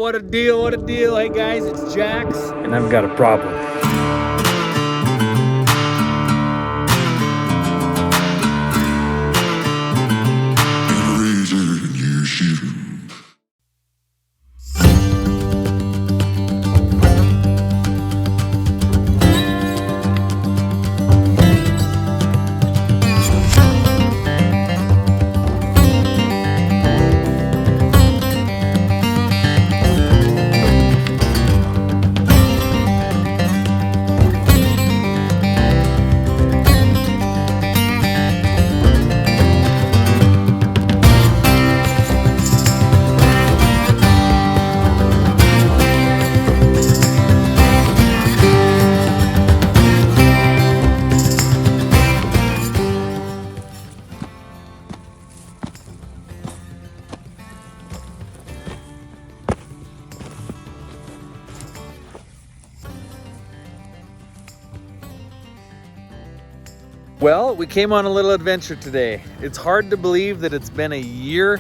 what a deal, what a deal. Hey guys, it's Jax, and I've got a problem. Well, we came on a little adventure today. It's hard to believe that it's been a year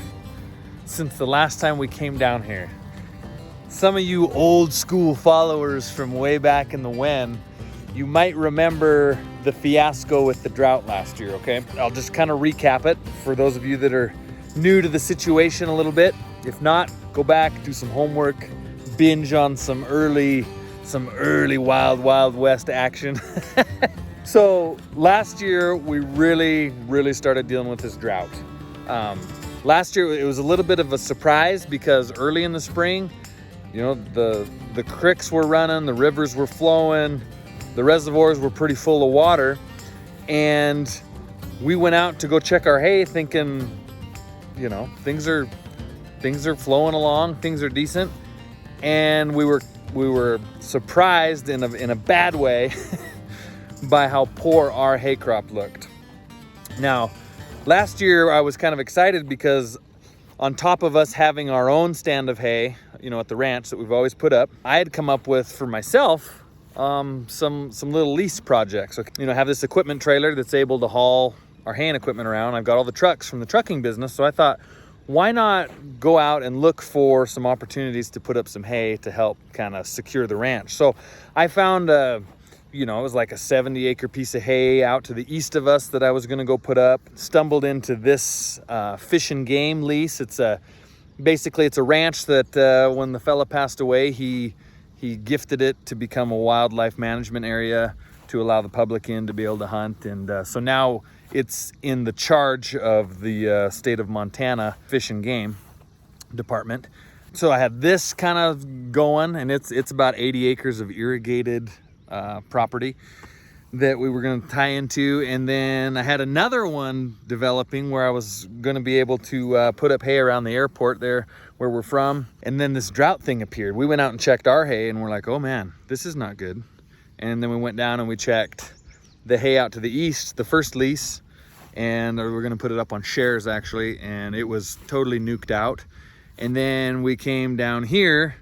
since the last time we came down here. Some of you old school followers from way back in the when, you might remember the fiasco with the drought last year, okay? I'll just kind of recap it for those of you that are new to the situation a little bit. If not, go back, do some homework, binge on some early Wild West action. So last year, we really started dealing with this drought. Last year, it was a little bit of a surprise because early in the spring, you know, the creeks were running, the rivers were flowing, the reservoirs were pretty full of water. And we went out to go check our hay thinking, you know, things are flowing along, things are decent. And we were surprised in a bad way by how poor our hay crop looked. Now, last year I was kind of excited because on top of us having our own stand of hay, you know, at the ranch that we've always put up, I had come up with for myself some little lease projects. So, you know, I have this equipment trailer that's able to haul our hay and equipment around. I've got all the trucks from the trucking business, so I thought, why not go out and look for some opportunities to put up some hay to help kind of secure the ranch. So I found you know, it was like a 70-acre piece of hay out to the east of us that I was going to go put up. Stumbled into this fish and game lease. Basically it's a ranch that when the fella passed away, he gifted it to become a wildlife management area to allow the public in to be able to hunt. And so now it's in the charge of the state of Montana Fish and Game Department. So I had this kind of going, and it's about 80 acres of irrigated property that we were going to tie into. And then I had another one developing where I was going to be able to put up hay around the airport there where we're from. And then this drought thing appeared. We went out and checked our hay and we're like, oh man, this is not good. And then we went down and we checked the hay out to the east, the first lease, and we're going to put it up on shares actually, and it was totally nuked out. And then we came down here,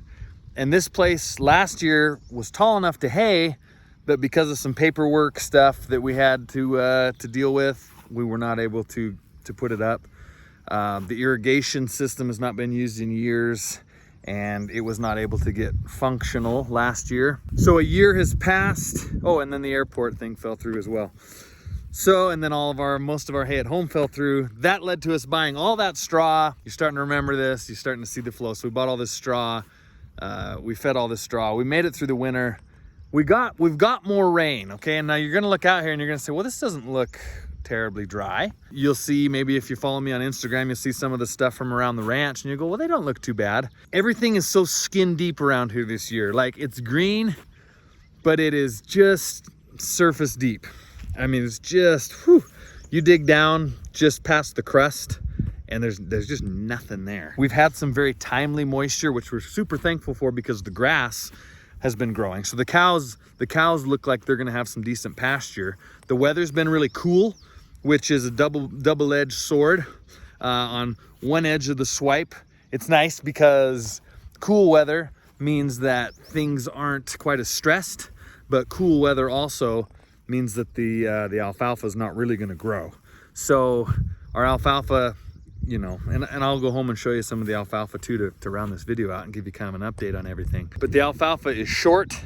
and this place last year was tall enough to hay, but because of some paperwork stuff that we had to deal with, we were not able to put it up. The irrigation system has not been used in years, and it was not able to get functional last year. So a year has passed. Oh, and then the airport thing fell through as well. So, and then most of our hay at home fell through. That led to us buying all that straw. You're starting to remember this. You're starting to see the flow. So we bought all this straw. We fed all this straw. We made it through the winter. We've got more rain, okay? And now you're gonna look out here and you're gonna say, well, this doesn't look terribly dry. You'll see, maybe if you follow me on Instagram, you'll see some of the stuff from around the ranch and you go, well, they don't look too bad. Everything is so skin deep around here this year. Like, it's green, but it is just surface deep. I mean, it's just, whew, you dig down just past the crust and there's just nothing there. We've had some very timely moisture, which we're super thankful for because the grass has been growing. So the cows look like they're gonna have some decent pasture. The weather's been really cool, which is a double-edged sword. On one edge of the swipe, it's nice because cool weather means that things aren't quite as stressed, but cool weather also means that the alfalfa is not really going to grow. So our alfalfa you know, and I'll go home and show you some of the alfalfa too to round this video out and give you kind of an update on everything. But the alfalfa is short,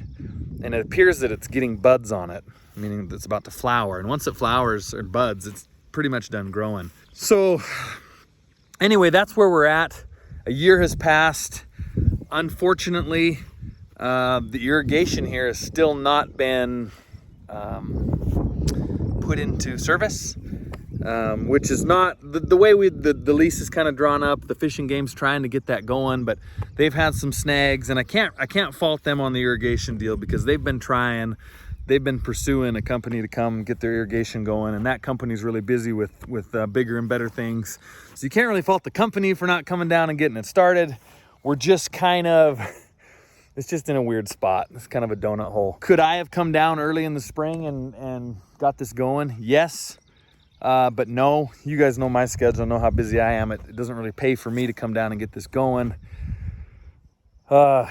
and it appears that it's getting buds on it, meaning that it's about to flower. And once it flowers or buds, it's pretty much done growing. So anyway, that's where we're at. A year has passed. Unfortunately, the irrigation here has still not been put into service, which is not the way the lease is kind of drawn up. The fishing game's trying to get that going, but they've had some snags, and I can't fault them on the irrigation deal, because they've been pursuing a company to come get their irrigation going, and that company's really busy with bigger and better things. So you can't really fault the company for not coming down and getting it started. We're just kind of, it's just in a weird spot. It's kind of a donut hole. Could I have come down early in the spring and got this going? Yes, but no. You guys know my schedule, know how busy I am. It doesn't really pay for me to come down and get this going. So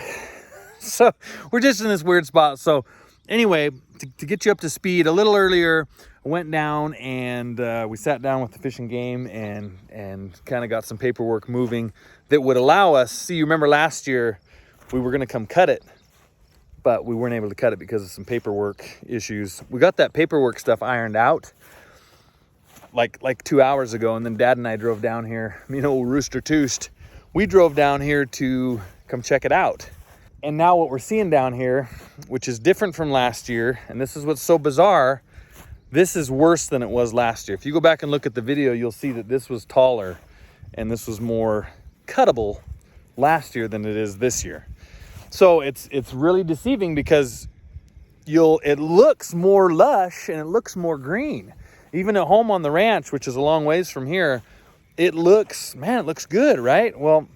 we're just in this weird spot. So anyway, to get you up to speed, a little earlier, I went down and we sat down with the fishing game and kind of got some paperwork moving that would allow us, see, you remember last year we were gonna come cut it, but we weren't able to cut it because of some paperwork issues. We got that paperwork stuff ironed out like 2 hours ago, and then Dad and I drove down here, you know, Rooster Toost. We drove down here to come check it out. And now what we're seeing down here, which is different from last year, and this is what's so bizarre, this is worse than it was last year. If you go back and look at the video, you'll see that this was taller and this was more cuttable last year than it is this year. So it's really deceiving, because it looks more lush and it looks more green. Even at home on the ranch, which is a long ways from here, it looks good, right? Well,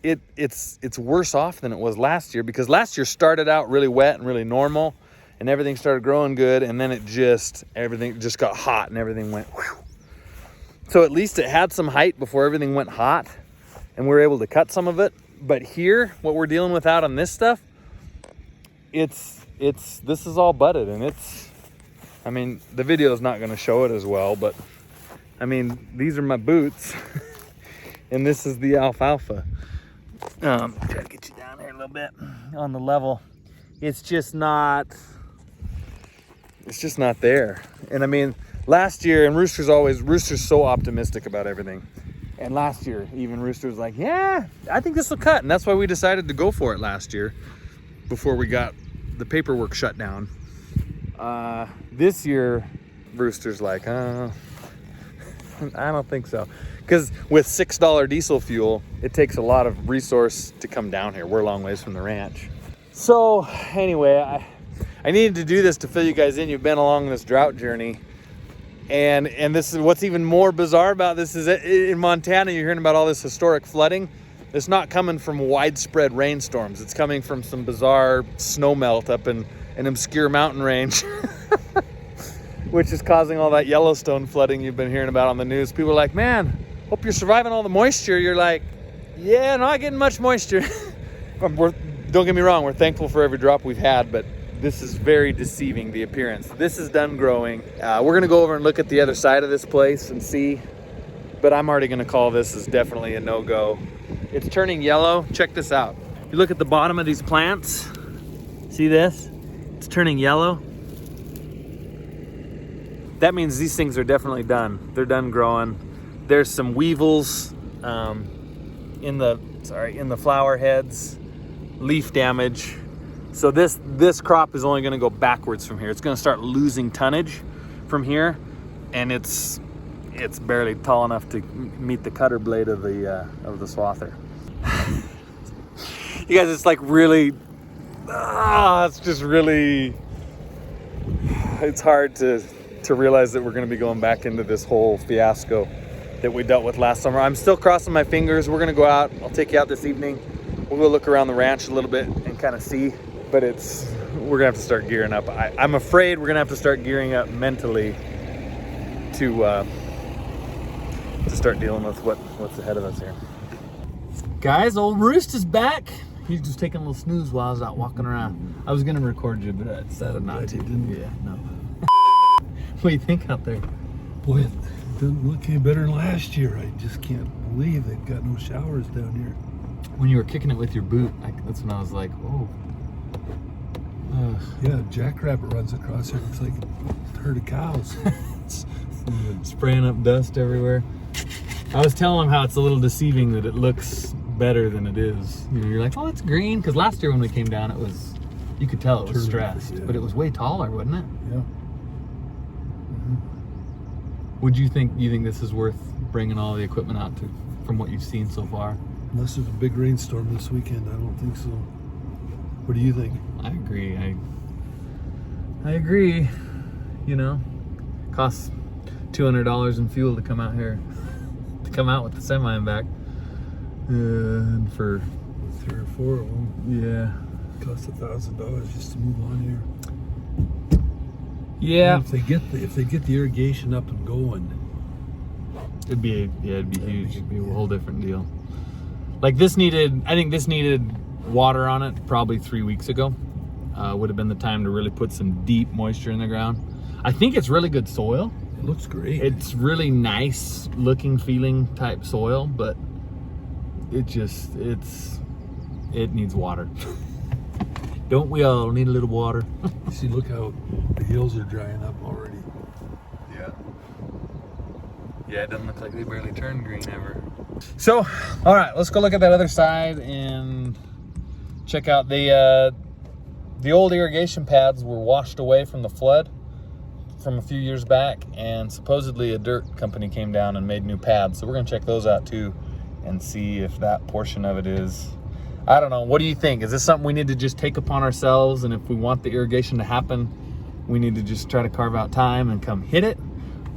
it's worse off than it was last year, because last year started out really wet and really normal, and everything started growing good, and then everything just got hot and everything went whew. So at least it had some height before everything went hot, and we were able to cut some of it. But here, what we're dealing with out on this stuff, this is all budded, and I mean, the video is not going to show it as well, but I mean, these are my boots and this is the alfalfa. Try to get you down here a little bit on the level. It's just not there. And I mean, last year, and Rooster's so optimistic about everything. And last year, even Rooster was like, yeah, I think this will cut. And that's why we decided to go for it last year before we got the paperwork shut down. This year, Rooster's like, I don't think so. Because with $6 diesel fuel, it takes a lot of resource to come down here. We're a long ways from the ranch. So anyway, I needed to do this to fill you guys in. You've been along this drought journey. And this is what's even more bizarre about this is that in Montana, you're hearing about all this historic flooding. It's not coming from widespread rainstorms. It's coming from some bizarre snow melt up in an obscure mountain range, which is causing all that Yellowstone flooding you've been hearing about on the news. People are like, man, hope you're surviving all the moisture. You're like, yeah, not getting much moisture. Don't get me wrong, we're thankful for every drop we've had, but this is very deceiving, the appearance. This is done growing. We're gonna go over and look at the other side of this place and see, but I'm already gonna call this as definitely a no-go. It's turning yellow. Check this out. You look at the bottom of these plants, see this? It's turning yellow. That means these things are definitely done. They're done growing. There's some weevils in the flower heads, leaf damage. So this crop is only gonna go backwards from here. It's gonna start losing tonnage from here, and it's barely tall enough to meet the cutter blade of the swather. You guys, it's like really, it's just really, it's hard to realize that we're gonna be going back into this whole fiasco that we dealt with last summer. I'm still crossing my fingers. We're gonna go out. I'll take you out this evening. We'll go look around the ranch a little bit and kind of see, but we're gonna have to start gearing up. I'm afraid we're gonna have to start gearing up mentally to start dealing with what's ahead of us here. Guys, old Roost is back. He's just taking a little snooze while I was out walking around. I was gonna record you, but I decided not to. Yeah, no. What do you think out there? Boy, doesn't look any better than last year. I just can't believe they've got no showers down here. When you were kicking it with your boot, that's when I was like, oh. Yeah, jackrabbit runs across here. Looks like a herd of cows. Spraying up dust everywhere. I was telling them how it's a little deceiving that it looks better than it is. You know, you're like, oh, it's green. Because last year when we came down, it was, you could tell it was stressed. Yeah. But it was way taller, wasn't it? Yeah. Mm-hmm. Would you think this is worth bringing all the equipment out to, from what you've seen so far? Unless there's a big rainstorm this weekend, I don't think so. What do you think? I agree. I agree. You know, costs $200 in fuel to come out here, to come out with the semi and back. And for 3 or 4 of them, yeah, costs $1,000 just to move on here. Yeah. And if they get the irrigation up and going, it'd be huge. It'd be a whole different deal. Like I think this needed water on it probably 3 weeks ago. Would have been the time to really put some deep moisture in the ground. I think it's really good soil. It looks great. It's really nice looking, feeling type soil, but it needs water. Don't we all need a little water? See, look how the hills are drying up already. Yeah. Yeah, it doesn't look like they barely turned green ever. So, all right, let's go look at that other side and check out the old irrigation pads were washed away from the flood from a few years back, and supposedly a dirt company came down and made new pads. So we're gonna check those out too and see if that portion of it is, I don't know. What do you think? Is this something we need to just take upon ourselves, and if we want the irrigation to happen, we need to just try to carve out time and come hit it?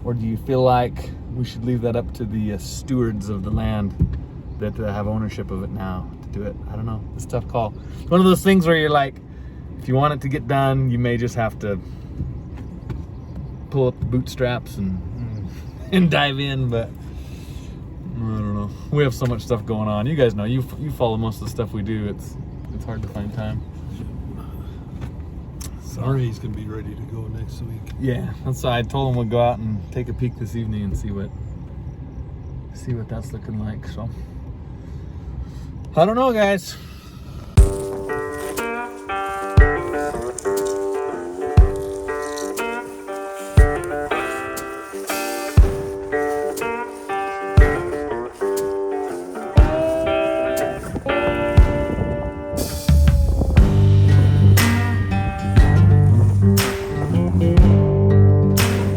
Or do you feel like we should leave that up to the stewards of the land that have ownership of it now to do it? I don't know. It's a tough call. It's one of those things where you're like, if you want it to get done, you may just have to pull up the bootstraps and dive in, but I don't know. We have so much stuff going on. You guys know, you follow most of the stuff we do. It's hard to find time. Sorry, he's gonna be ready to go next week. Yeah, that's why I told him we'll go out and take a peek this evening and see what that's looking like. So I don't know, guys.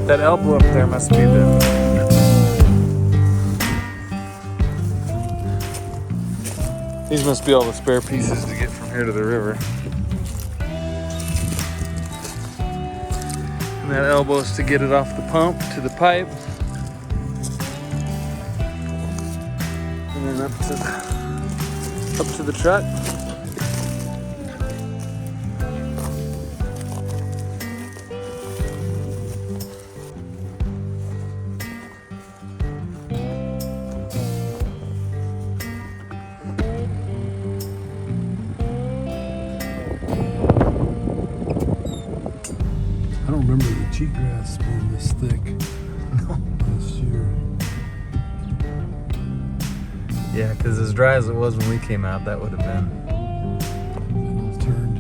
That elbow up there must be these must be all the spare pieces to get from here to the river. And that elbow is to get it off the pump to the pipe. And then up to the truck. I don't remember the cheatgrass being this thick last year. Yeah, because as dry as it was when we came out, that would have been. It turned.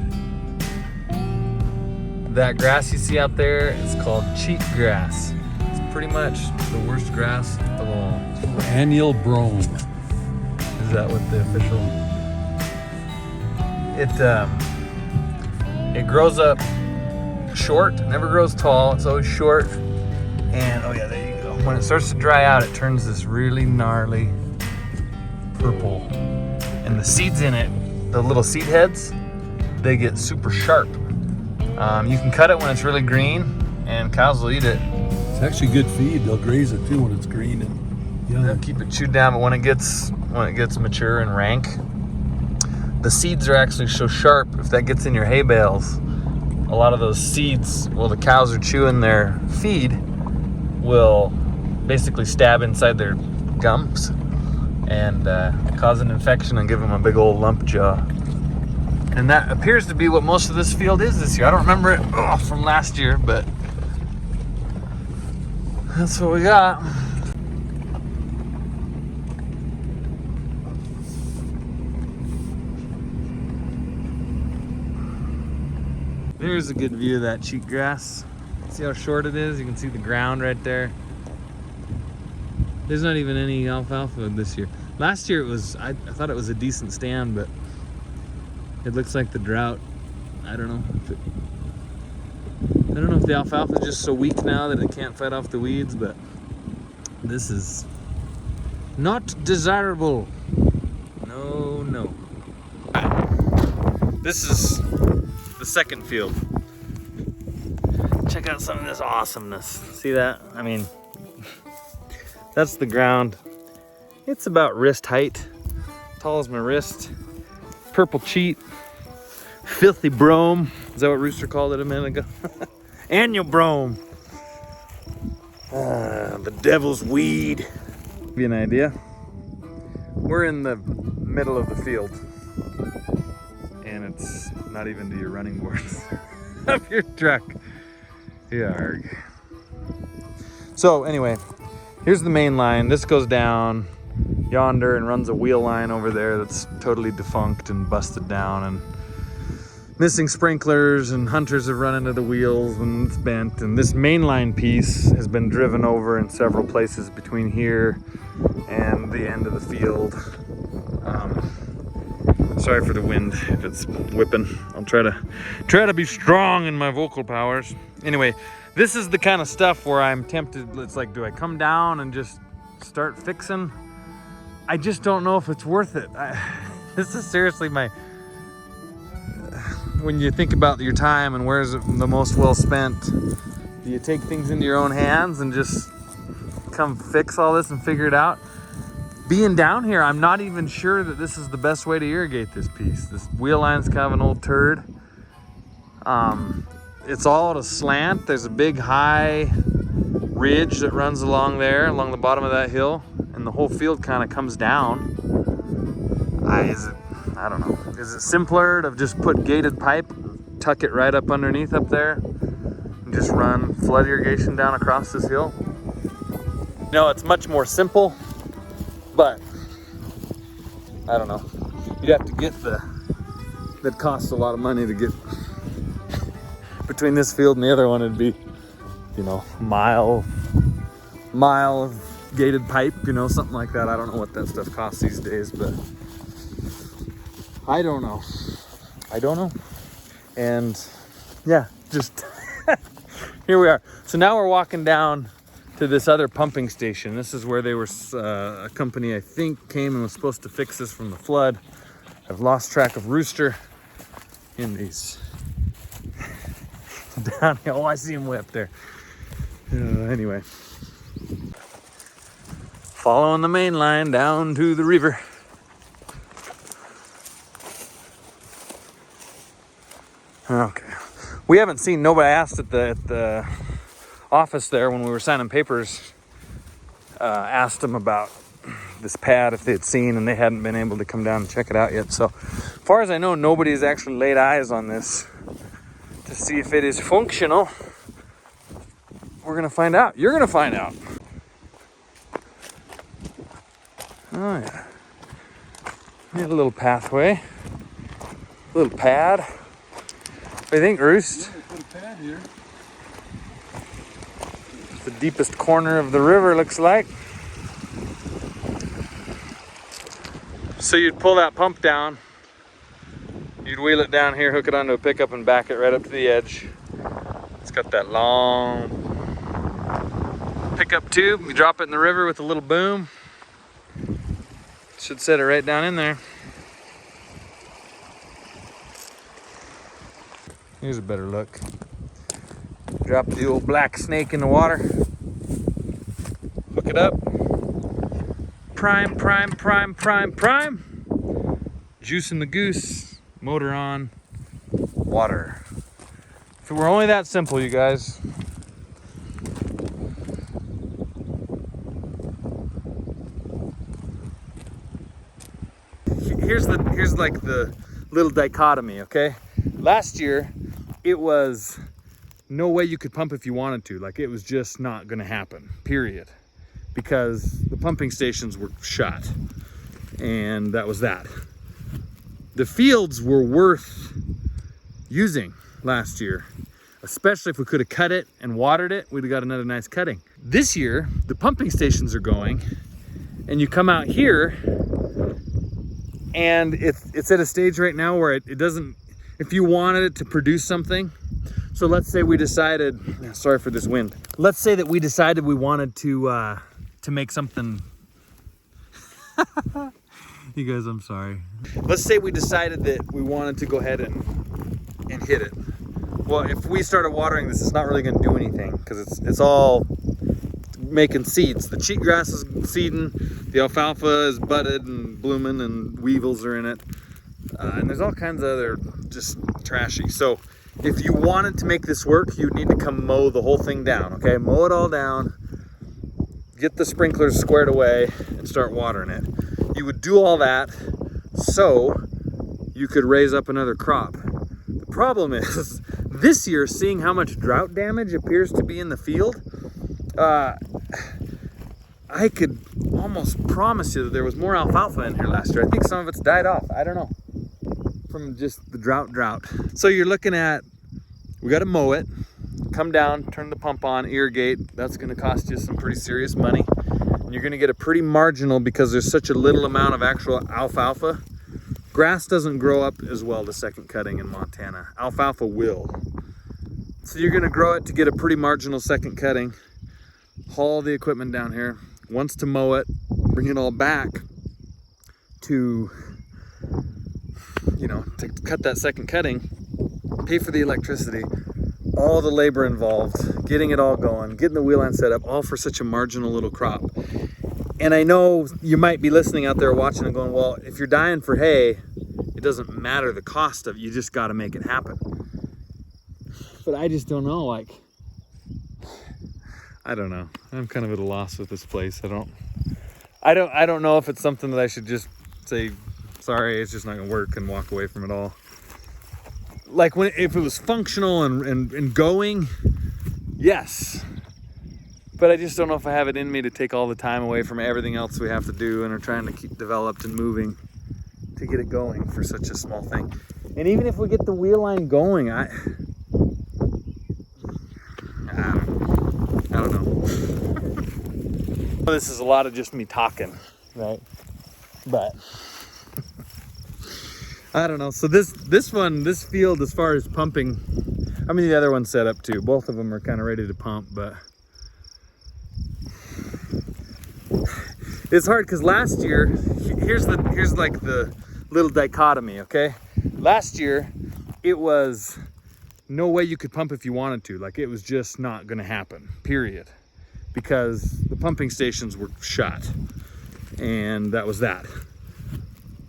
That grass you see out there is called cheatgrass. It's pretty much the worst grass of all. Annual brome. Is that what the official? It grows up short, never grows tall. It's always short. And oh yeah, there you go. When it starts to dry out, it turns this really gnarly purple. And the seeds in it, the little seed heads, they get super sharp. You can cut it when it's really green, and cows will eat it. It's actually good feed. They'll graze it too when it's green and young. They'll keep it chewed down, but when it gets mature and rank, the seeds are actually so sharp. If that gets in your hay bales, a lot of those seeds, while the cows are chewing their feed, will basically stab inside their gums and cause an infection and give them a big old lump jaw. And that appears to be what most of this field is this year. I don't remember it from last year, but that's what we got. There's a good view of that cheatgrass. See how short it is? You can see the ground right there. There's not even any alfalfa this year. Last year it was, I thought it was a decent stand, but it looks like the drought. I don't know if the alfalfa is just so weak now that it can't fight off the weeds, but this is not desirable. No. This is the second field. Check out some of this awesomeness. See that? I mean, that's the ground. It's about wrist height, tall as my wrist. Purple cheat, filthy brome. Is that what Rooster called it a minute ago? Annual brome. The devil's weed. Give you an idea. We're in the middle of the field, and it's not even to your running boards of your truck. Yarg. So anyway, here's the main line. This goes down yonder and runs a wheel line over there that's totally defunct and busted down and missing sprinklers, and hunters have run into the wheels and it's bent. And this mainline piece has been driven over in several places between here and the end of the field. Sorry for the wind if it's whipping. I'll try to be strong in my vocal powers. Anyway, this is the kind of stuff where I'm tempted. It's like, do I come down and just start fixing? I just don't know if it's worth it. This is seriously my, when you think about your time and where's it the most well spent, do you take things into your own hands and just come fix all this and figure it out? Being down here, I'm not even sure that this is the best way to irrigate this piece. This wheel line's kind of an old turd. It's all at a slant. There's a big high ridge that runs along there, along the bottom of that hill, and the whole field kind of comes down. I don't know. Is it simpler to just put gated pipe, tuck it right up underneath up there, and just run flood irrigation down across this hill? No, it's much more simple, but I don't know. You'd have to get that costs a lot of money to get between this field and the other one. It'd be, mile of gated pipe, something like that. I don't know what that stuff costs these days, but I don't know. And yeah, just here we are. So now we're walking down to this other pumping station. This is where they were, a company I think came and was supposed to fix this from the flood. I've lost track of Rooster in these down here. Oh, I see him way up there. Anyway, following the main line down to the river. Okay, we haven't seen, nobody asked at the office there when we were signing papers, asked them about this pad if they had seen, and they hadn't been able to come down and check it out yet. So as far as I know, nobody's actually laid eyes on this to see if it is functional. We're gonna find out. You're gonna find out. Oh yeah, need a little pathway, a little pad. What do you think, Roost? Yeah, put a pad here. The deepest corner of the river, looks like. So you'd pull that pump down, you'd wheel it down here, hook it onto a pickup and back it right up to the edge. It's got that long pickup tube. You drop it in the river with a little boom. Should set it right down in there. Here's a better look. Drop the old black snake in the water. Hook it up. Prime. Juicing the goose. Motor on. Water. If it were only that simple, you guys. Here's like the little dichotomy, okay? Last year, it was no way you could pump if you wanted to. Like, it was just not gonna happen, period. Because the pumping stations were shut, and that was that. The fields were worth using. last year. Especially if we could have cut it and watered it, we'd have got another nice cutting. This year, the pumping stations are going, and you come out here, and it's at a stage right now where it doesn't, if you wanted it to produce something, so let's say we decided, sorry for this wind. Let's say that we decided we wanted to make something, you guys, I'm sorry. Let's say we decided that we wanted to go ahead and hit it. Well, if we started watering this, it's not really going to do anything because it's all making seeds. The cheatgrass is seeding, the alfalfa is budded and blooming, and weevils are in it. And there's all kinds of other just trashy. So if you wanted to make this work, you'd need to come mow the whole thing down, okay? Mow it all down, get the sprinklers squared away, and start watering it. You would do all that so you could raise up another crop. The problem is, this year, seeing how much drought damage appears to be in the field, I could almost promise you that there was more alfalfa in here last year. I think some of it's died off. I don't know. From just the drought. So you're looking at, we got to mow it, come down, turn the pump on, irrigate. That's going to cost you some pretty serious money. And you're going to get a pretty marginal because there's such a little amount of actual alfalfa. Grass doesn't grow up as well to second cutting in Montana. Alfalfa will. So you're gonna grow it to get a pretty marginal second cutting. Haul the equipment down here. Once to mow it, bring it all back to, to cut that second cutting, pay for the electricity, all the labor involved, getting it all going, getting the wheel line set up, all for such a marginal little crop. And I know you might be listening out there watching and going, well, if you're dying for hay, it doesn't matter the cost of it, you just got to make it happen. But I just don't know, I don't know. I'm kind of at a loss with this place. I don't know if it's something that I should just say, sorry, it's just not gonna work and walk away from it all. Like if it was functional and going, yes. But I just don't know if I have it in me to take all the time away from everything else we have to do and are trying to keep developed and moving to get it going for such a small thing. And even if we get the wheel line going, I don't know. This is a lot of just me talking, right? But I don't know. So this field, as far as pumping, I mean, the other one's set up too. Both of them are kind of ready to pump, but it's hard because last year, here's like the little dichotomy, okay? Last year, it was no way you could pump if you wanted to. Like, it was just not gonna happen, period. Because the pumping stations were shut. And that was that.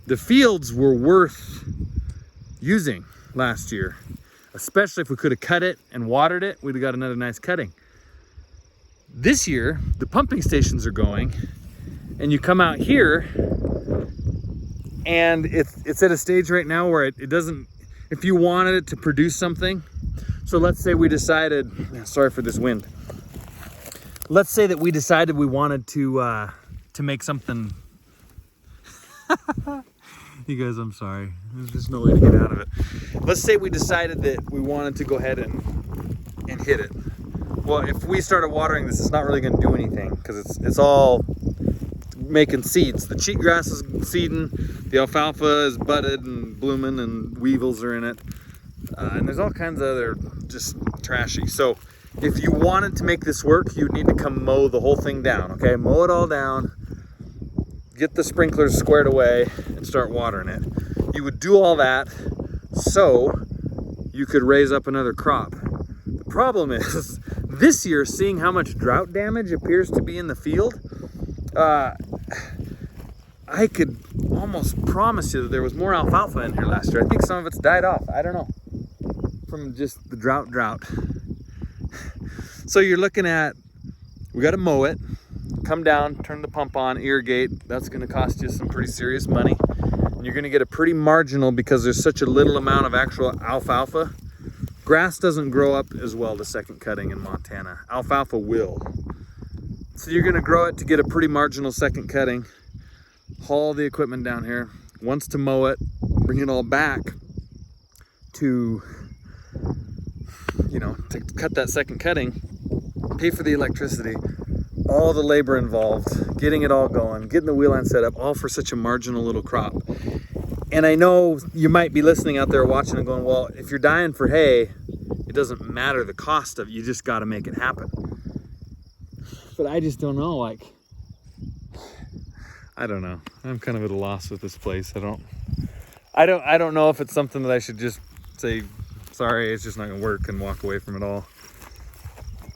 The fields were worth using last year, especially if we could have cut it and watered it, we'd have got another nice cutting. This year, the pumping stations are going, and you come out here, and it's at a stage right now where it doesn't, if you wanted it to produce something, so let's say we decided, sorry for this wind. Let's say that we decided we wanted to make something, you guys, I'm sorry. There's just no way to get out of it. Let's say we decided that we wanted to go ahead and hit it. Well, if we started watering this, it's not really going to do anything because it's all making seeds. The cheatgrass is seeding, the alfalfa is budded and blooming, and weevils are in it. And there's all kinds of other just trashy. So if you wanted to make this work, you'd need to come mow the whole thing down, okay? Mow it all down, get the sprinklers squared away, and start watering it. You would do all that so you could raise up another crop. The problem is, this year, seeing how much drought damage appears to be in the field, I could almost promise you that there was more alfalfa in here last year. I think some of it's died off. I don't know. From just the drought. So you're looking at, we got to mow it, come down, turn the pump on, irrigate. That's going to cost you some pretty serious money. And you're going to get a pretty marginal because there's such a little amount of actual alfalfa. Grass doesn't grow up as well to second cutting in Montana. Alfalfa will. So you're gonna grow it to get a pretty marginal second cutting. Haul the equipment down here. Once to mow it, bring it all back to you know, to cut that second cutting, pay for the electricity, all the labor involved, getting it all going, getting the wheel line set up, all for such a marginal little crop. And I know you might be listening out there watching and going, well, if you're dying for hay, it doesn't matter the cost of it, you just got to make it happen. But I just don't know, like, I don't know. I'm kind of at a loss with this place. I don't know if it's something that I should just say, sorry, it's just not gonna work and walk away from it all.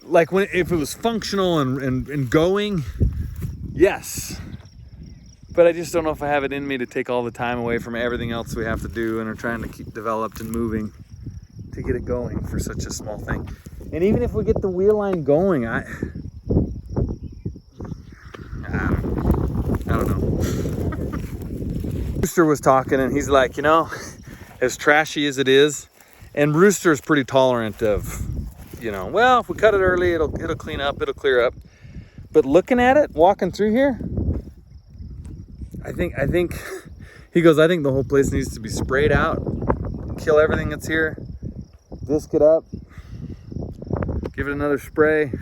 Like if it was functional and going, yes. But I just don't know if I have it in me to take all the time away from everything else we have to do and are trying to keep developed and moving to get it going for such a small thing. And even if we get the wheel line going, I don't know. Rooster was talking and he's like, you know, as trashy as it is, and Rooster's pretty tolerant of, you know, well, if we cut it early, it'll clean up, it'll clear up. But looking at it, walking through here, I think he goes, I think the whole place needs to be sprayed out, kill everything that's here, disc it up, give it another spray.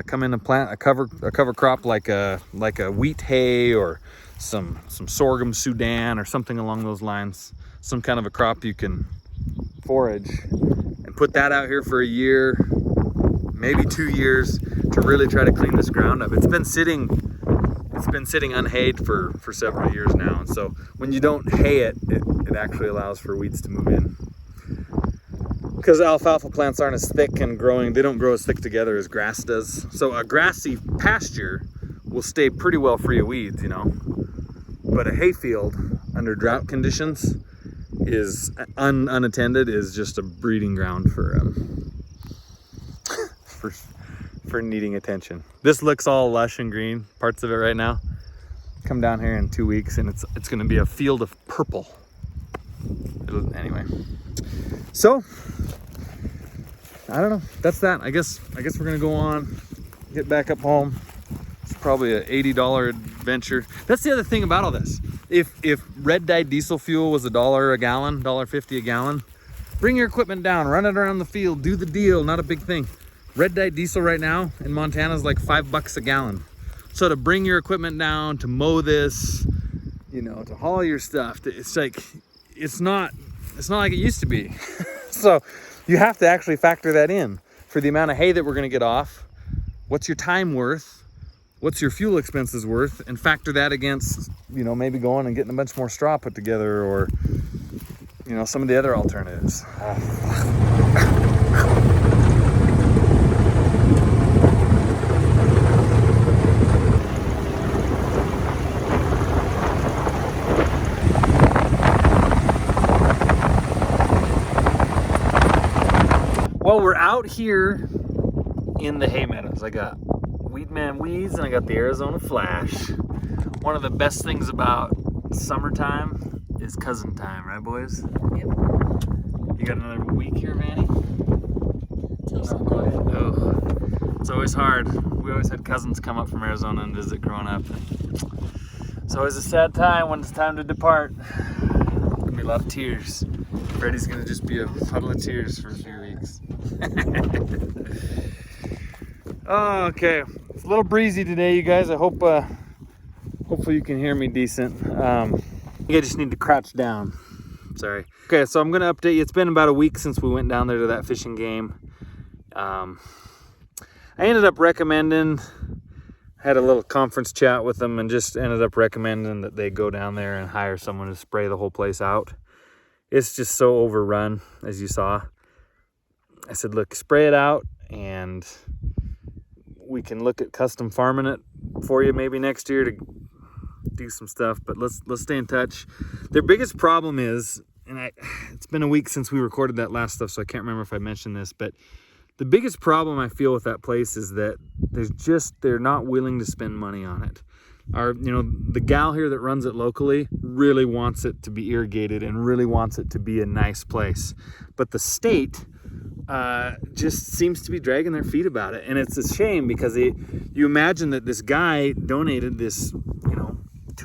Come in and plant a cover crop like a wheat hay or some sorghum Sudan or something along those lines. Some kind of a crop you can forage and put that out here for a year, maybe 2 years, to really try to clean this ground up. It's been sitting unhayed for several years now, and so when you don't hay it actually allows for weeds to move in. Because alfalfa plants aren't as thick and growing, they don't grow as thick together as grass does. So a grassy pasture will stay pretty well free of weeds, you know. But a hayfield under drought conditions is unattended is just a breeding ground for needing attention. This looks all lush and green, parts of it right now. Come down here in 2 weeks and it's going to be a field of purple. Anyway, so I don't know. That's that. I guess we're gonna go on, get back up home. It's probably an $80 adventure. That's the other thing about all this. If red dye diesel fuel was $1 a gallon, $1.50 a gallon, bring your equipment down, run it around the field, do the deal. Not a big thing. Red dye diesel right now in Montana is like $5 a gallon. So to bring your equipment down, to mow this, you know, to haul your stuff, it's like it's not like it used to be. So you have to actually factor that in for the amount of hay that we're gonna get off. What's your time worth? What's your fuel expenses worth? And factor that against, you know, maybe going and getting a bunch more straw put together, or, you know, some of the other alternatives. Well, we're out here in the hay meadows. I got Weedman Weeds and I got the Arizona Flash. One of the best things about summertime is cousin time, right, boys? Yep. You got another week here, Manny? Oh, it's always hard. We always had cousins come up from Arizona and visit growing up. It's always a sad time when it's time to depart. There's gonna be a lot of tears. Freddie's gonna just be a puddle of tears for a few weeks. Oh, okay, it's a little breezy today, you guys. I hope hopefully you can hear me decent. I think I just need to crouch down. Sorry. Okay, so I'm gonna update you. It's been about a week since we went down there to that fishing game. I ended up recommending, had a little conference chat with them and just ended up recommending that they go down there and hire someone to spray the whole place out. It's just so overrun, as you saw. I said, look, spray it out and we can look at custom farming it for you maybe next year to do some stuff, but let's stay in touch. Their biggest problem is, and it's been a week since we recorded that last stuff, so I can't remember if I mentioned this, but the biggest problem I feel with that place is that they're not willing to spend money on it. The gal here that runs it locally really wants it to be irrigated and really wants it to be a nice place. But the state just seems to be dragging their feet about it. And it's a shame because you imagine that this guy donated this, $2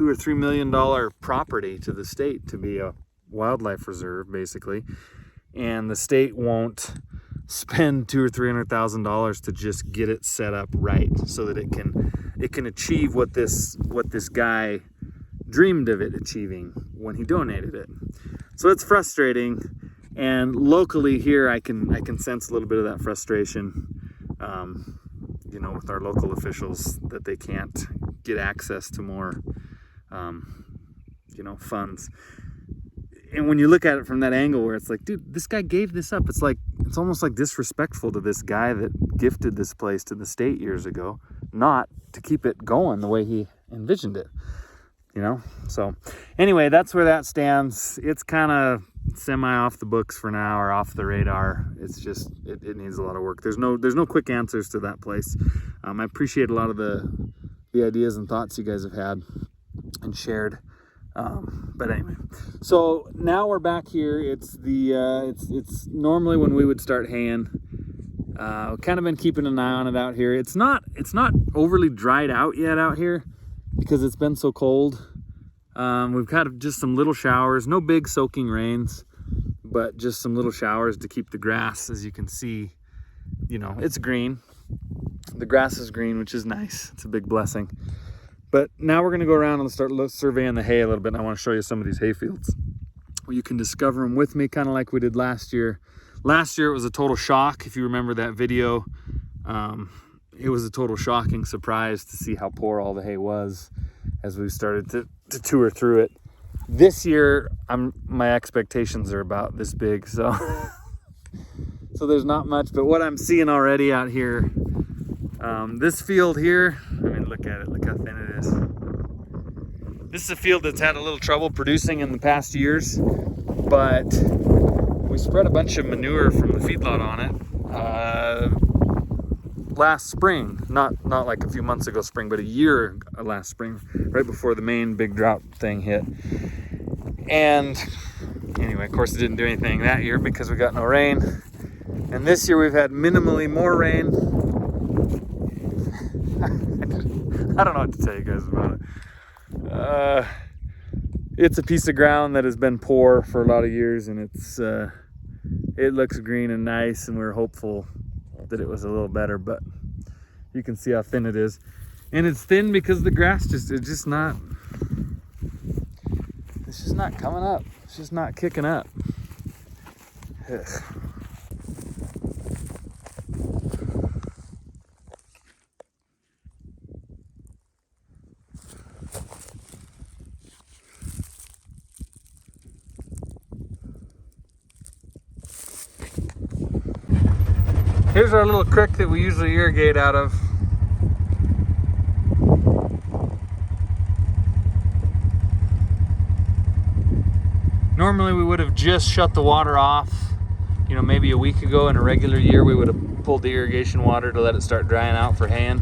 or $3 million property to the state to be a wildlife reserve, basically. and the state won't spend $200,000 or $300,000 to just get it set up right so that it can achieve what this guy dreamed of it achieving when he donated it. So it's frustrating, and locally here I can sense a little bit of that frustration, you know, with our local officials, that they can't get access to more you know, funds. And when you look at it from that angle where it's like, dude, this guy gave this up, it's almost like disrespectful to this guy that gifted this place to the state years ago, not to keep it going the way he envisioned it, you know? So anyway, that's where that stands. It's kind of semi off the books for now, or off the radar. It's just, it needs a lot of work. There's no quick answers to that place. I appreciate a lot of the ideas and thoughts you guys have had and shared. But anyway, so now we're back here. It's it's normally when we would start haying. We've kind of been keeping an eye on it out here. It's not overly dried out yet out here because it's been so cold. We've had just some little showers, no big soaking rains, but just some little showers to keep the grass, as you can see, you know, it's green. The grass is green, which is nice. It's a big blessing. But now we're going to go around and start surveying the hay a little bit. And I want to show you some of these hay fields where you can discover them with me, kind of like we did last year. Last year it was a total shock. If you remember that video, it was a total shocking surprise to see how poor all the hay was as we started to tour through it. This year, my expectations are about this big, so so there's not much. But what I'm seeing already out here, this field here, I mean, look at it, look how thin it is. This is a field that's had a little trouble producing in the past years, but we spread a bunch of manure from the feedlot on it last spring, not like a few months ago spring, but a year last spring, right before the main big drought thing hit. And anyway, of course it didn't do anything that year because we got no rain. And this year we've had minimally more rain. I don't know what to tell you guys about it. It's a piece of ground that has been poor for a lot of years, and it looks green and nice, and we were hopeful that it was a little better, but you can see how thin it is. And it's thin because the grass it's just not coming up. It's just not kicking up. Ugh. Here's our little creek that we usually irrigate out of. Normally we would have just shut the water off, you know, maybe a week ago. In a regular year we would have pulled the irrigation water to let it start drying out for haying.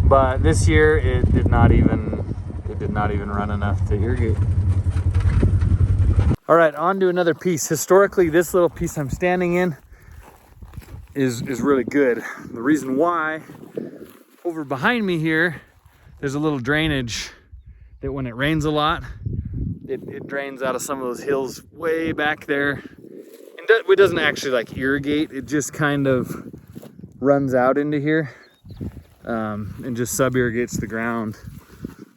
But this year it did not even run enough to irrigate. All right, on to another piece. Historically, this little piece I'm standing in is really good. The reason why, over behind me here, there's a little drainage that when it rains a lot, it drains out of some of those hills way back there. And it doesn't actually like irrigate, it just kind of runs out into here and just sub-irrigates the ground.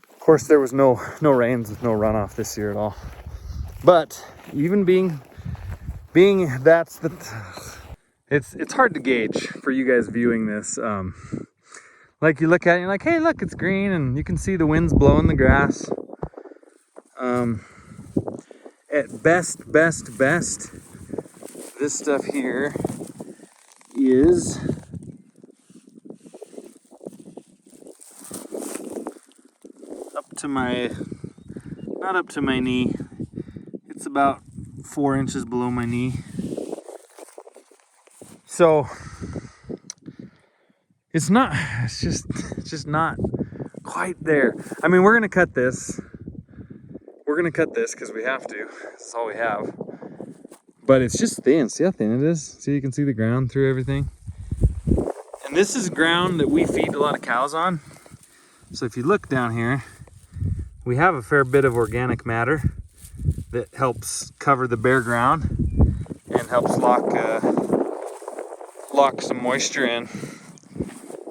Of course, there was no rains with no runoff this year at all. But even being that's the... It's hard to gauge for you guys viewing this. Like you look at it, and you're like, hey, look, it's green, and you can see the winds blowing the grass. At best, this stuff here is not up to my knee. It's about 4 inches below my knee. So it's just not quite there. I mean, we're gonna cut this. We're gonna cut this because we have to. That's all we have. But it's just thin. See how thin it is? See, you can see the ground through everything. And this is ground that we feed a lot of cows on. So if you look down here, we have a fair bit of organic matter that helps cover the bare ground. and helps lock some moisture in.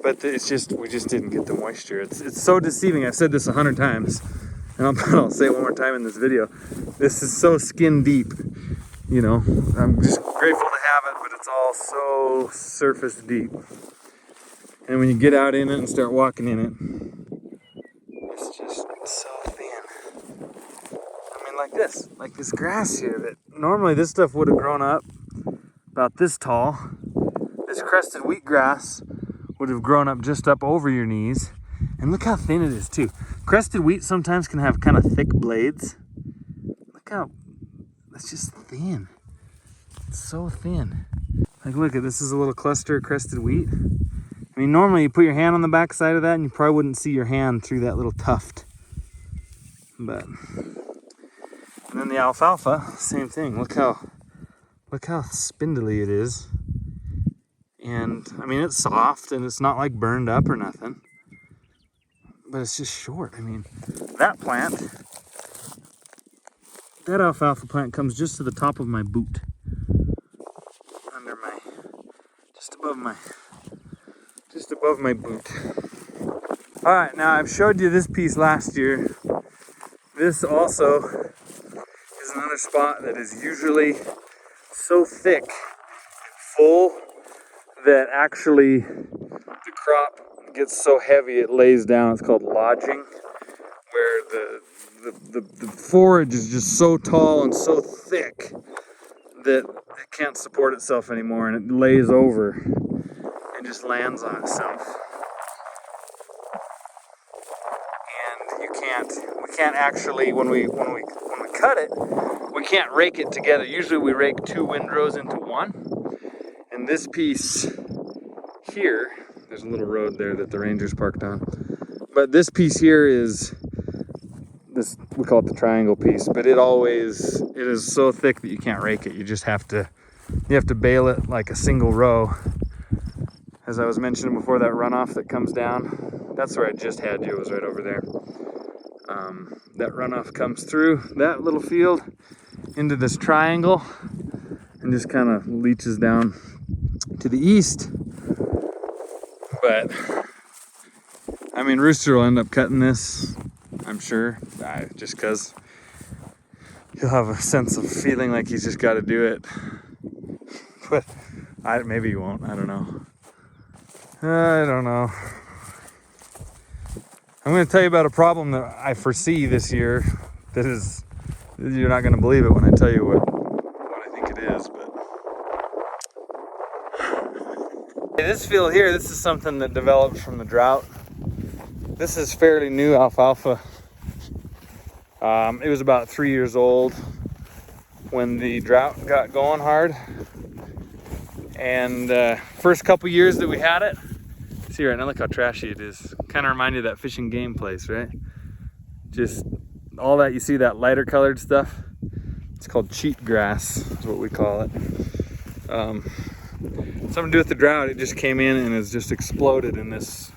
But it's just, we just didn't get the moisture. It's so deceiving. I've said this 100 times, and I'll say it one more time in this video. This is so skin deep, you know. I'm just grateful to have it, but it's all so surface deep. And when you get out in it and start walking in it, it's just so thin. I mean, like this grass here, that normally this stuff would have grown up about this tall. This crested wheatgrass would have grown up just up over your knees. And look how thin it is too. Crested wheat sometimes can have kind of thick blades. Look how, it's just thin. It's so thin. Like look at this, is a little cluster of crested wheat. I mean, normally you put your hand on the back side of that and you probably wouldn't see your hand through that little tuft. But, and then the alfalfa, same thing. Look how spindly it is. And I mean, it's soft and it's not like burned up or nothing, but it's just short. I mean, that alfalfa plant comes just to the top of my boot, just above my boot. All right, now I've showed you this piece last year. This also is another spot that is usually so thick and full that actually the crop gets so heavy it lays down. It's called lodging, where the forage is just so tall and so thick that it can't support itself anymore, and it lays over and just lands on itself. And we can't actually, when we cut it, we can't rake it together. Usually we rake 2 windrows into one. And this piece here, there's a little road there that the Rangers parked on. But this piece here is this, we call it the triangle piece, but it is so thick that you can't rake it. You just have to bale it like a single row. As I was mentioning before, that runoff that comes down, that's where I just had you, it was right over there. That runoff comes through that little field into this triangle and just kind of leaches down to the east. But I mean, Rooster will end up cutting this, I'm sure, just because he'll have a sense of feeling like he's just got to do it. But maybe he won't. I don't know. I'm going to tell you about a problem that I foresee this year. That is, you're not going to believe it when I tell you what I think it is. But this field here, this is something that developed from the drought. This is fairly new alfalfa. It was about 3 years old when the drought got going hard. And first couple years that we had it, see right now, look how trashy it is. Kind of remind you of that Fish and Game place, right? Just all that, you see that lighter colored stuff? It's called cheat grass, is what we call it. Something to do with the drought, it just came in and has just exploded in this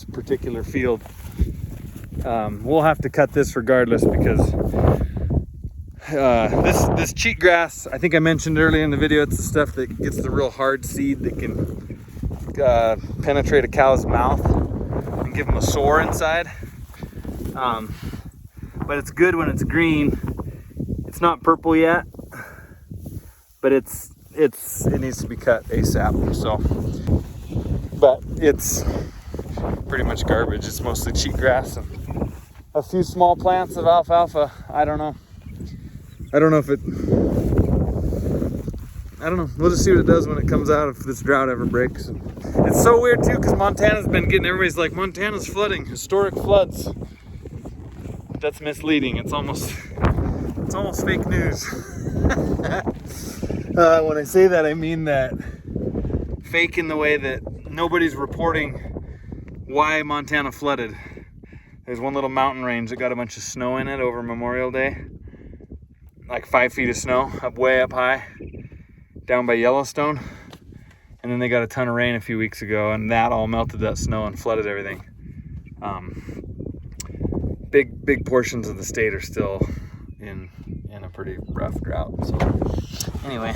particular field. We'll have to cut this regardless because this cheat grass, I think I mentioned earlier in the video, it's the stuff that gets the real hard seed that can penetrate a cow's mouth and give them a sore inside. But it's good when it's green. It's not purple yet, but it needs to be cut ASAP. So, but it's pretty much garbage. It's mostly cheat grass and a few small plants of alfalfa. I don't know we'll just see what it does when it comes out, if this drought ever breaks. It's so weird too, because Montana's been getting, everybody's like, Montana's flooding, historic floods. That's misleading. It's almost fake news. When I say that, I mean that fake in the way that nobody's reporting why Montana flooded. There's one little mountain range that got a bunch of snow in it over Memorial Day. Like 5 feet of snow, way up high, down by Yellowstone. And then they got a ton of rain a few weeks ago, and that all melted that snow and flooded everything. Big portions of the state are still in a pretty rough drought. So anyway,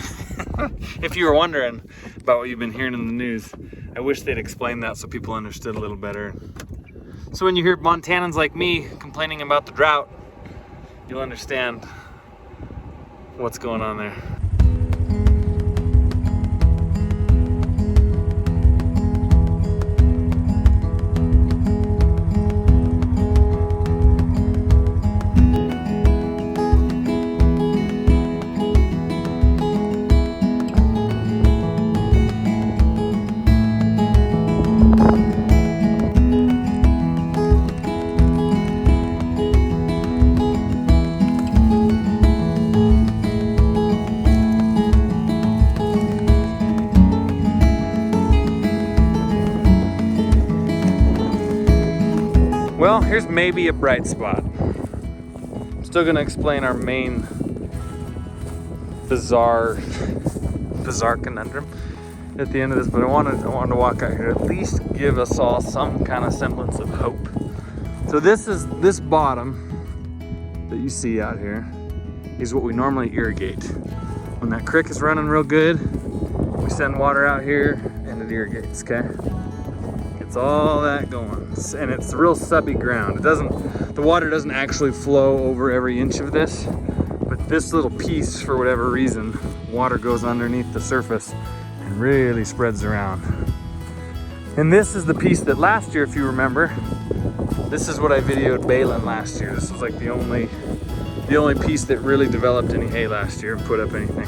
If you were wondering about what you've been hearing in the news, I wish they'd explain that so people understood a little better. So when you hear Montanans like me complaining about the drought, you'll understand what's going on there. Well, here's maybe a bright spot. I'm still gonna explain our main bizarre conundrum at the end of this, but I wanted to walk out here, at least give us all some kind of semblance of hope. So this bottom that you see out here is what we normally irrigate. When that creek is running real good, we send water out here and it irrigates, okay? It's all that going, and it's real subby ground. The water doesn't actually flow over every inch of this, but this little piece, for whatever reason, water goes underneath the surface and really spreads around. And this is the piece that last year, if you remember, this is what I videoed baling last year. This was like the only piece that really developed any hay last year and put up anything.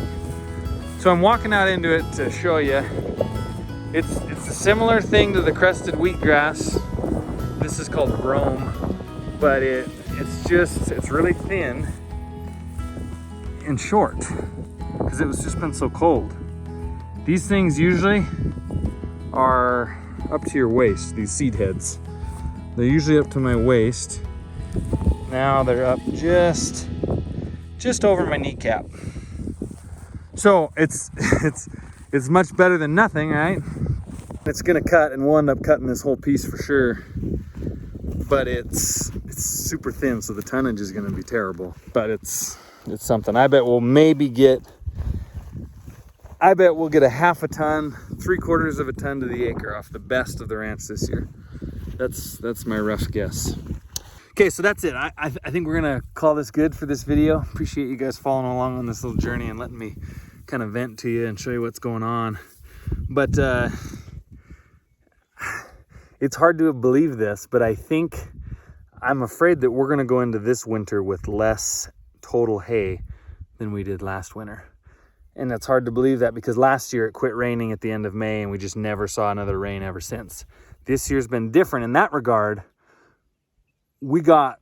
So I'm walking out into it to show you. It's a similar thing to the crested wheatgrass. This is called brome, but it's really thin and short because it was just been so cold. These things usually are up to your waist, these seed heads. They're usually up to my waist. Now they're up just over my kneecap. So it's much better than nothing, right? It's gonna cut, and we'll end up cutting this whole piece for sure. But it's super thin, so the tonnage is gonna be terrible. But it's something. I bet we'll get a half a ton, 3/4 of a ton to the acre off the best of the ranch this year. That's my rough guess. Okay, so that's it. I think we're gonna call this good for this video. Appreciate you guys following along on this little journey and letting me kind of vent to you and show you what's going on. But it's hard to believe this, but I'm afraid that we're gonna go into this winter with less total hay than we did last winter. And it's hard to believe that because last year it quit raining at the end of May and we just never saw another rain ever since. This year's been different in that regard. We got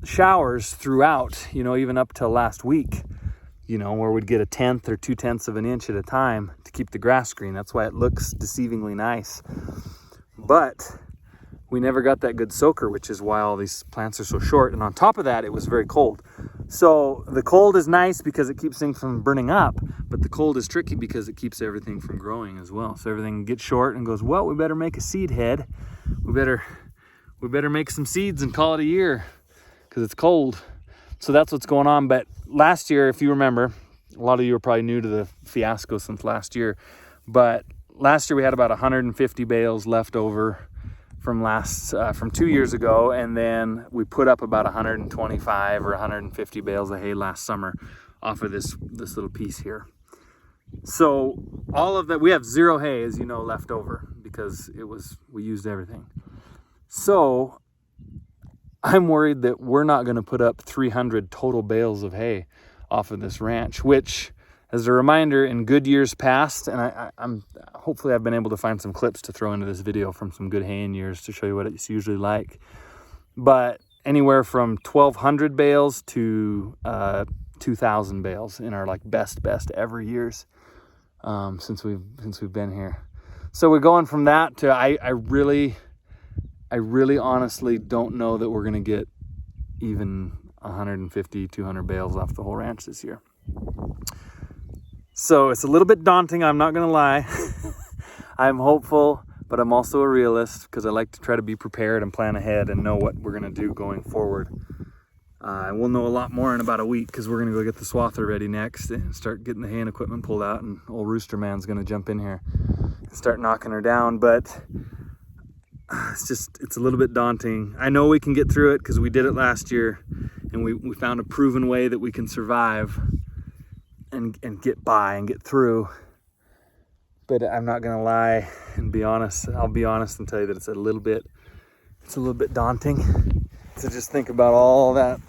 showers throughout, even up till last week, where we'd get 1/10 or 2/10 of an inch at a time to keep the grass green. That's why it looks deceivingly nice. But we never got that good soaker, which is why all these plants are so short. And on top of that, it was very cold. So the cold is nice because it keeps things from burning up, but the cold is tricky because it keeps everything from growing as well. So everything gets short and goes, well, we better make a seed head. We better make some seeds and call it a year because it's cold. So that's what's going on. But last year, if you remember, a lot of you are probably new to the fiasco since last year, but last year we had about 150 bales left over from 2 years ago, and then we put up about 125 or 150 bales of hay last summer off of this little piece here. So all of that, we have zero hay, as you know, left over because we used everything. So I'm worried that we're not going to put up 300 total bales of hay off of this ranch, which, as a reminder, in good years past, and I'm hopefully I've been able to find some clips to throw into this video from some good haying years to show you what it's usually like. But anywhere from 1,200 bales to 2,000 bales in our best ever years since we've been here. So we're going from that to I really honestly don't know that we're gonna get even 150, 200 bales off the whole ranch this year. So it's a little bit daunting, I'm not gonna lie. I'm hopeful, but I'm also a realist because I like to try to be prepared and plan ahead and know what we're gonna do going forward. We'll know a lot more in about a week because we're gonna go get the swather ready next and start getting the hay and equipment pulled out, and old Rooster Man's gonna jump in here and start knocking her down. But it's a little bit daunting. I know we can get through it because we did it last year, and we found a proven way that we can survive and get by and get through. But I'm not gonna lie and be honest. I'll be honest and tell you that it's a little bit daunting to just think about all that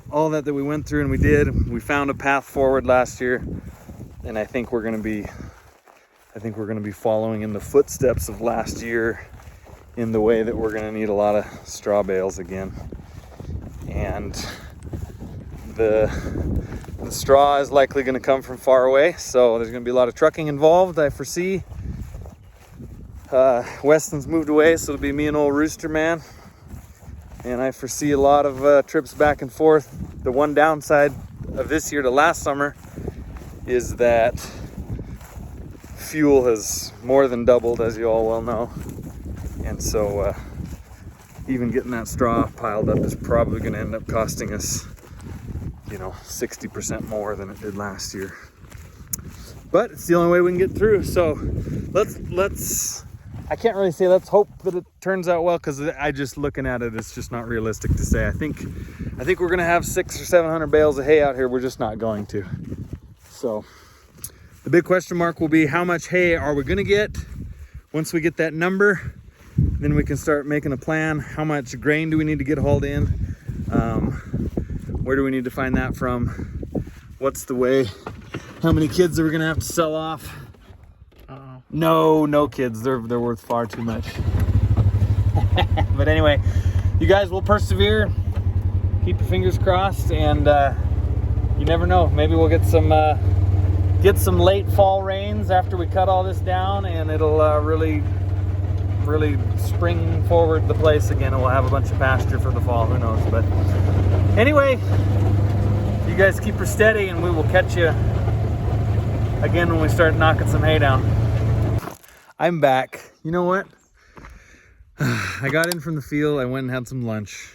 we went through, and we did. We found a path forward last year, and I think we're gonna be following in the footsteps of last year in the way that we're gonna need a lot of straw bales again. And the straw is likely gonna come from far away, so there's gonna be a lot of trucking involved, I foresee. Weston's moved away, so it'll be me and old Rooster Man. And I foresee a lot of trips back and forth. The one downside of this year to last summer is that fuel has more than doubled, as you all well know. And so even getting that straw piled up is probably gonna end up costing us, 60% more than it did last year. But it's the only way we can get through. So I can't really say let's hope that it turns out well, because I just looking at it, it's just not realistic to say. I think we're gonna have 600 or 700 bales of hay out here. We're just not going to. So the big question mark will be, how much hay are we gonna get? Once we get that number, then we can start making a plan. How much grain do we need to get hauled in? Where do we need to find that from? What's the way? How many kids are we gonna have to sell off? No kids. They're worth far too much. But anyway, you guys will persevere. Keep your fingers crossed, and you never know. Maybe we'll get some late fall rains after we cut all this down, and it'll really spring forward the place again, and we'll have a bunch of pasture for the fall. Who knows? But anyway, you guys keep her steady, and we will catch you again when we start knocking some hay down. I'm back. You know what? I got in from the field. I went and had some lunch,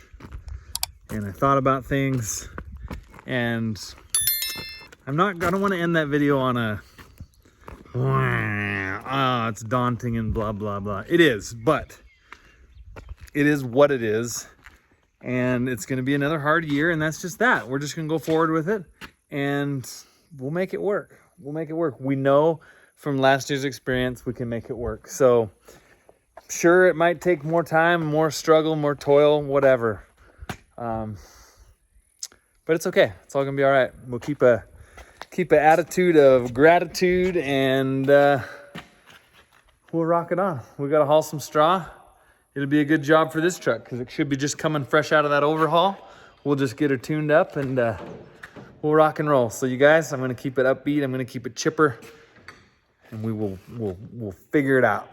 and I thought about things, and I don't want to end that video on a it's daunting and blah blah blah. It is, but it is what it is, and it's going to be another hard year, and that's just that. We're just going to go forward with it, and we'll make it work. We know from last year's experience we can make it work. So sure, it might take more time, more struggle, more toil, whatever, but it's okay. It's all gonna be all right. We'll keep a attitude of gratitude, and we'll rock it on. We gotta haul some straw. It'll be a good job for this truck because it should be just coming fresh out of that overhaul. We'll just get her tuned up, and we'll rock and roll. So you guys, I'm gonna keep it upbeat. I'm gonna keep it chipper, and we'll figure it out.